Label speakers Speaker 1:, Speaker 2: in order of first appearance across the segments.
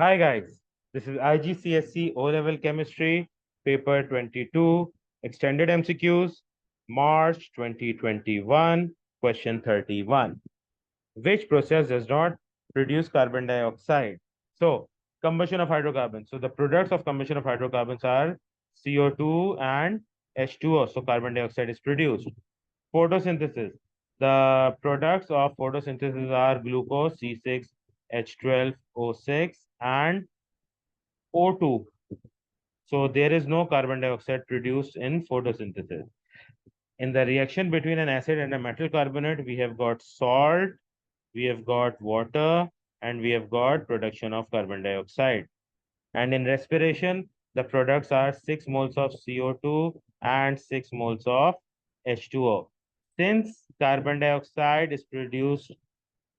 Speaker 1: Hi guys, this is IGCSE O-Level Chemistry, paper 22, extended MCQs, March 2021, question 31. Which process does not produce carbon dioxide? So, combustion of hydrocarbons. So, the products of combustion of hydrocarbons are CO2 and H2O. So, carbon dioxide is produced. Photosynthesis. The products of photosynthesis are glucose, C6, H12O6, and O2. So there is no carbon dioxide produced in photosynthesis. In the reaction between an acid and a metal carbonate, we have got salt, we have got water, and we have got production of carbon dioxide. And in respiration, the products are 6 moles of CO2 and 6 moles of H2O. Since carbon dioxide is produced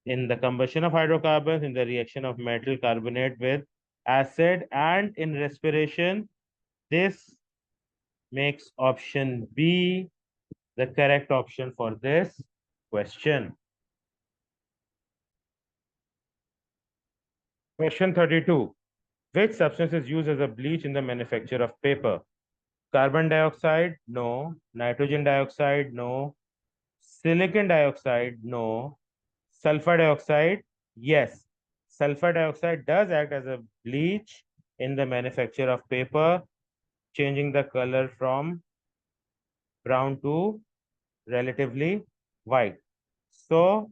Speaker 1: in the combustion of hydrocarbons, in the reaction of metal carbonate with acid, and in respiration, this makes option B the correct option for this question. Question 32. Which substance is used as a bleach in the manufacture of paper? Carbon dioxide? No. Nitrogen dioxide? No. Silicon dioxide? No. Sulfur dioxide? Yes. Sulfur dioxide does act as a bleach in the manufacture of paper, changing the color from brown to relatively white. So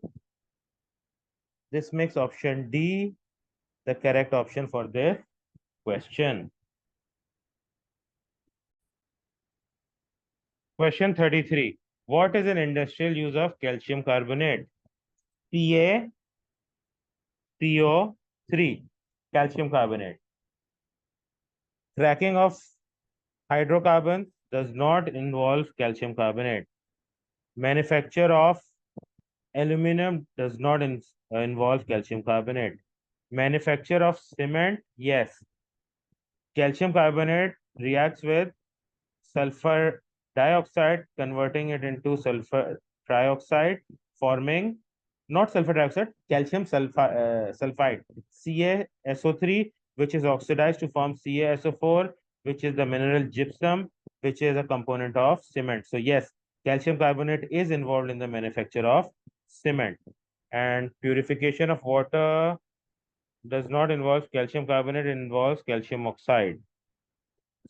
Speaker 1: this makes option D the correct option for this question. Question 33. What is an industrial use of calcium carbonate? CaCO3, calcium carbonate. Cracking of hydrocarbons does not involve calcium carbonate. Manufacture of aluminum does not involve calcium carbonate. Manufacture of cement, yes. Calcium carbonate reacts with sulfur dioxide, converting it into sulfur trioxide, forming not sulfur dioxide, calcium sulfide, CaSO3, which is oxidized to form CaSO4, which is the mineral gypsum, which is a component of cement. So yes, calcium carbonate is involved in the manufacture of cement. And purification of water does not involve calcium carbonate, it involves calcium oxide.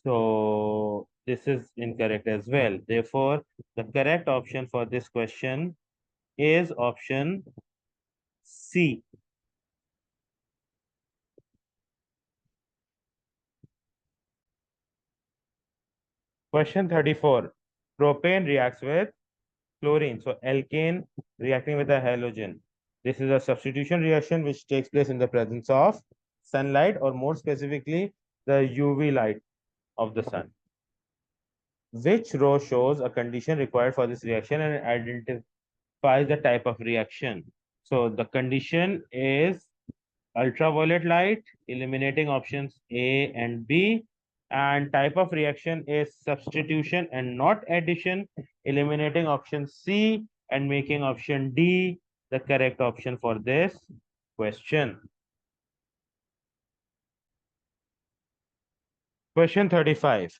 Speaker 1: So this is incorrect as well. Therefore, the correct option for this question is option C. Question 34. Propane reacts with chlorine. So alkane reacting with a halogen. This is a substitution reaction which takes place in the presence of sunlight, or more specifically, the UV light of the sun. Which row shows a condition required for this reaction and identifies the type of reaction? So the condition is ultraviolet light, eliminating options A and B. And type of reaction is substitution and not addition, eliminating option C and making option D the correct option for this question. Question 35.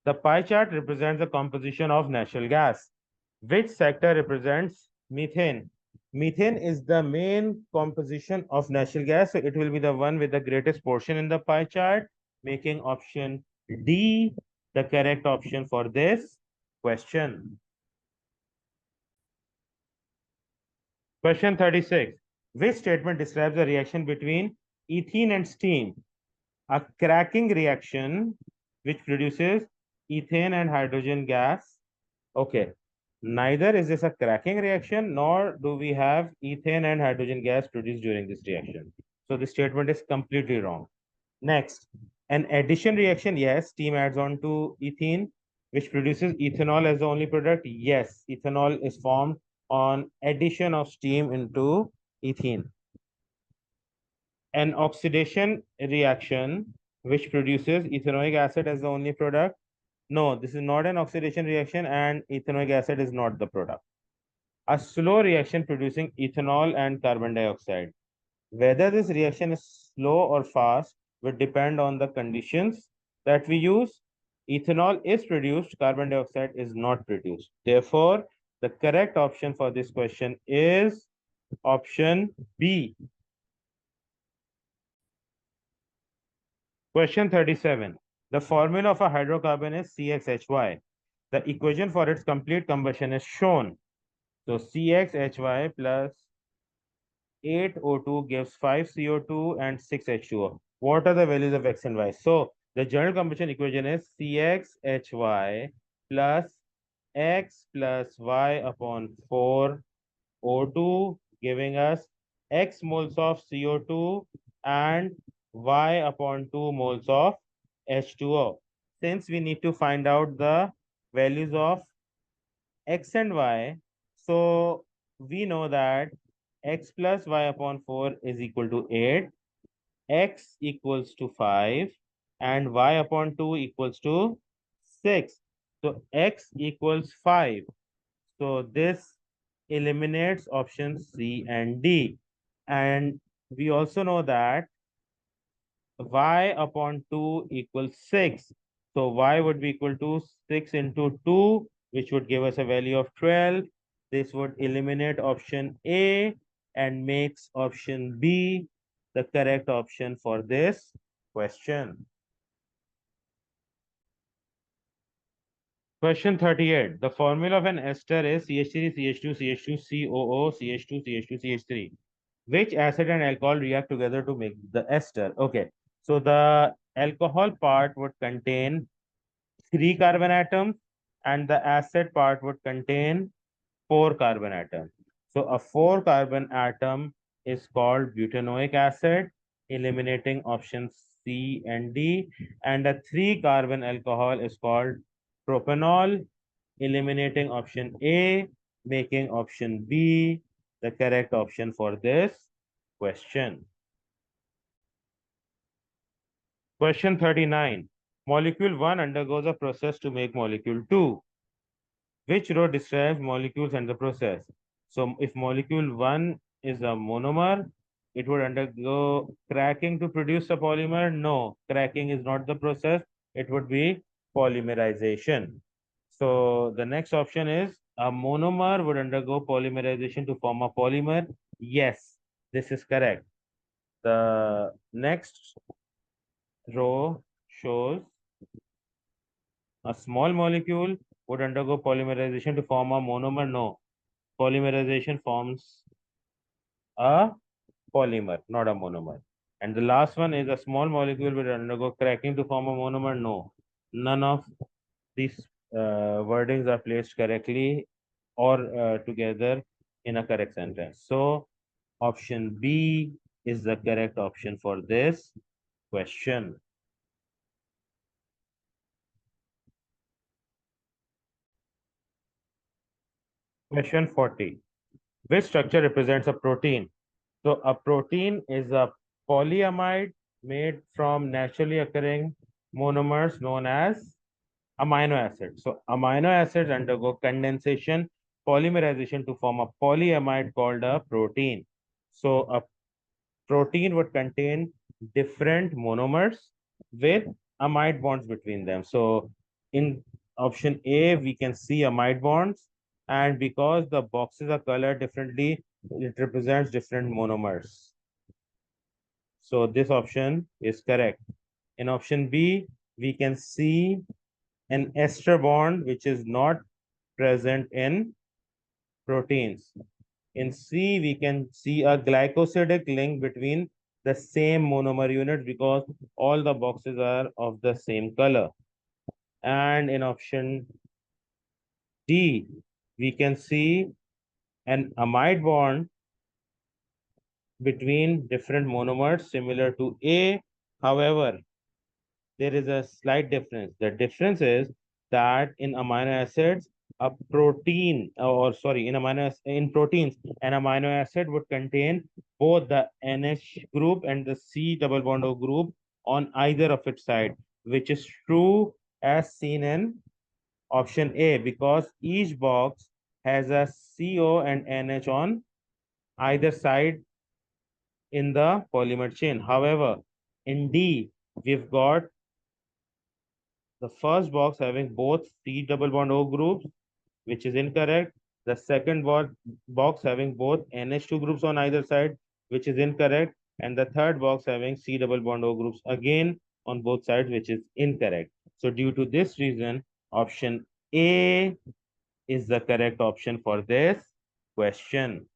Speaker 1: The pie chart represents the composition of natural gas. Which sector represents methane? Methane is the main composition of natural gas, so it will be the one with the greatest portion in the pie chart, making option D the correct option for this question. Question 36. Which statement describes the reaction between ethene and steam? A cracking reaction which produces ethane and hydrogen gas. Okay, neither is this a cracking reaction, nor do we have ethane and hydrogen gas produced during this reaction. So the statement is completely wrong. Next, an addition reaction, yes, steam adds on to ethene, which produces ethanol as the only product. Yes, ethanol is formed on addition of steam into ethene. An oxidation reaction, which produces ethanoic acid as the only product. No, this is not an oxidation reaction, and ethanoic acid is not the product. A slow reaction producing ethanol and carbon dioxide. Whether this reaction is slow or fast will depend on the conditions that we use. Ethanol is produced, carbon dioxide is not produced. Therefore, the correct option for this question is option B. Question 37. The formula of a hydrocarbon is CXHY. The equation for its complete combustion is shown. So CXHY plus 8O2 gives 5CO2 and 6H2O. What are the values of X and Y? So the general combustion equation is CXHY plus X plus Y upon 4 O2 giving us X moles of CO2 and Y upon 2 moles of H2O. Since we need to find out the values of X and Y, so we know that X plus Y upon 4 is equal to 8, X equals to 5, and Y upon 2 equals to 6. So X equals 5. So this eliminates options C and D. And we also know that y upon 2 equals 6. So y would be equal to 6 into 2, which would give us a value of 12. This would eliminate option A and makes option B the correct option for this question. Question 38. The formula of an ester is CH3, CH2, CH2, COO, CH2, CH2, CH3. Which acid and alcohol react together to make the ester? Okay. So the alcohol part would contain 3 carbon atoms and the acid part would contain 4 carbon atoms. So a 4 carbon atom is called butanoic acid, eliminating options C and D, and a 3 carbon alcohol is called propanol, eliminating option A, making option B the correct option for this question. Question 39. Molecule 1 undergoes a process to make molecule 2. Which row describes molecules and the process? So if molecule 1 is a monomer, it would undergo cracking to produce a polymer. No, cracking is not the process. It would be polymerization. So the next option is a monomer would undergo polymerization to form a polymer. Yes, this is correct. The next row shows a small molecule would undergo polymerization to form a monomer. No, polymerization forms a polymer, not a monomer. And the last one is a small molecule will undergo cracking to form a monomer. No, none of these wordings are placed correctly or together in a correct sentence. So option B is the correct option for this question. Question 40. Which structure represents a protein? So a protein is a polyamide made from naturally occurring monomers known as amino acids. So amino acids undergo condensation, polymerization to form a polyamide called a protein. So a protein would contain different monomers with amide bonds between them. So in option A, we can see amide bonds. And because the boxes are colored differently, it represents different monomers. So this option is correct. In option B, we can see an ester bond, which is not present in proteins. In C, we can see a glycosidic link between the same monomer units because all the boxes are of the same color. And in option D, we can see an amide bond between different monomers similar to A. However, there is a slight difference. The difference is that in amino acids, a protein, or sorry, in proteins, an amino acid would contain both the NH group and the C double bond O group on either of its side, which is true as seen in option A because each box has a CO and NH on either side in the polymer chain. However, in D, we've got the first box having both C double bond O groups, which is incorrect. The second box having both NH2 groups on either side, which is incorrect. And the third box having C double bond O groups again on both sides, which is incorrect. So due to this reason, option A is the correct option for this question.